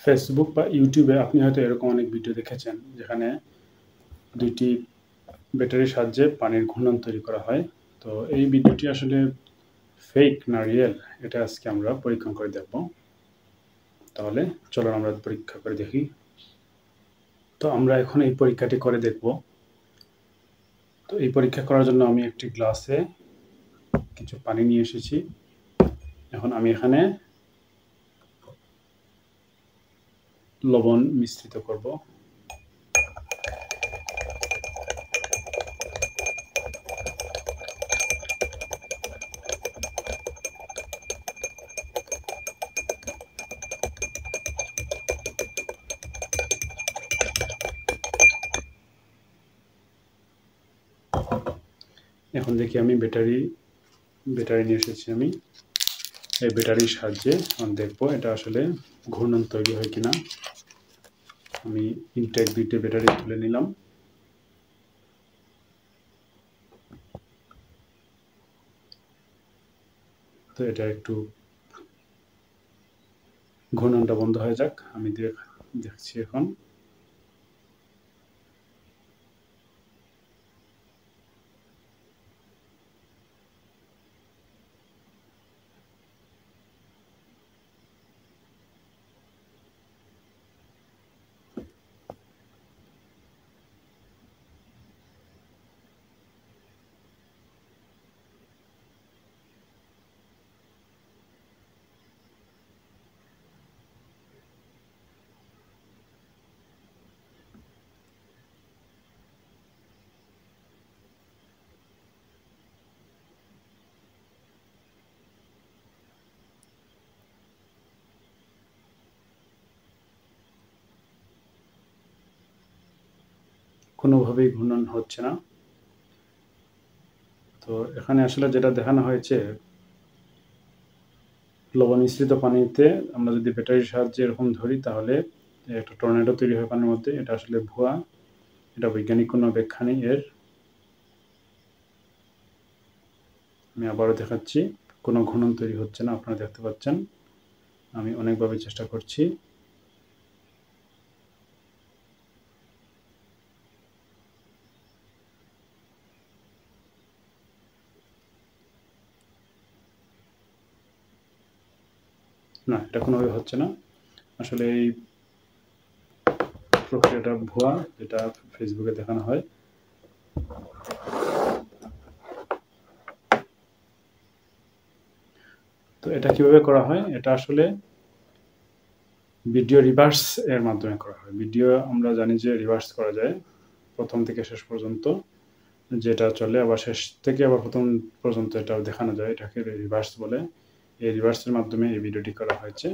Facebook বা ইউটিউবে আপনি হয়তো এরকম অনেক ভিডিও দেখেছেন যেখানে ২ টি ব্যাটারির সাহায্যে পানির ঘূর্ণন তৈরি করা হয়। তো এই ভিডিওটি আসলে ফেক না রিয়েল এটা আজকে আমরা পরীক্ষা করে দেখব। তাহলে চলুন আমরা পরীক্ষা করে দেখি। তো আমরা এখন এই পরীক্ষাটি করে দেখব। তো এই পরীক্ষা করার জন্য আমি একটি গ্লাসে কিছু পানি নিয়ে এসেছি। এখন আমি এখানে লবণ মিশ্রিত করব। এখন দেখি আমি ব্যাটারি নিয়ে এসেছি আমি। এই ব্যাটারির সাহায্যে আমি দেখব এটা আসলে ঘূর্ণন তৈরি হয় কিনা। আমি ইনটেক ২ টি ব্যাটারি তুলে নিলাম। তো এটা একটু ঘূর্ণনটা বন্ধ হয়ে যাক, আমি দেখছি এখন। কোনোভাবেই ঘূর্ণন হচ্ছে না। তো এখানে আসলে যেটা দেখানো হয়েছে, লবণ মিশ্রিত পানিতে আমরা যদি ব্যাটারির সাহায্যে এরকম ধরি তাহলে একটা টর্নেডো তৈরি হয় পানির মধ্যে। এটা আসলে ভুয়া, এটা বৈজ্ঞানিক কোনো ব্যাখ্যা নেই এর। আমি আবারও দেখাচ্ছি, কোনো ঘূর্ণন তৈরি হচ্ছে না, আপনারা দেখতে পাচ্ছেন। আমি অনেকভাবে চেষ্টা করছি। না, এটা কোনোভাবে হচ্ছে না। আসলে এই প্রক্রিয়াটা ভুয়া, যেটা ফেসবুকে দেখানো হয়। তো এটা কিভাবে করা হয়? এটা আসলে ভিডিও রিভার্স এর মাধ্যমে করা হয়। ভিডিও আমরা জানি যে রিভার্স করা যায়, প্রথম থেকে শেষ পর্যন্ত যেটা চলে, আবার শেষ থেকে আবার প্রথম পর্যন্ত এটাও দেখানো যায়। এটাকে রিভার্স বলে। এই রিভার্সের মাধ্যমে এই ভিডিওটি করা হয়েছে।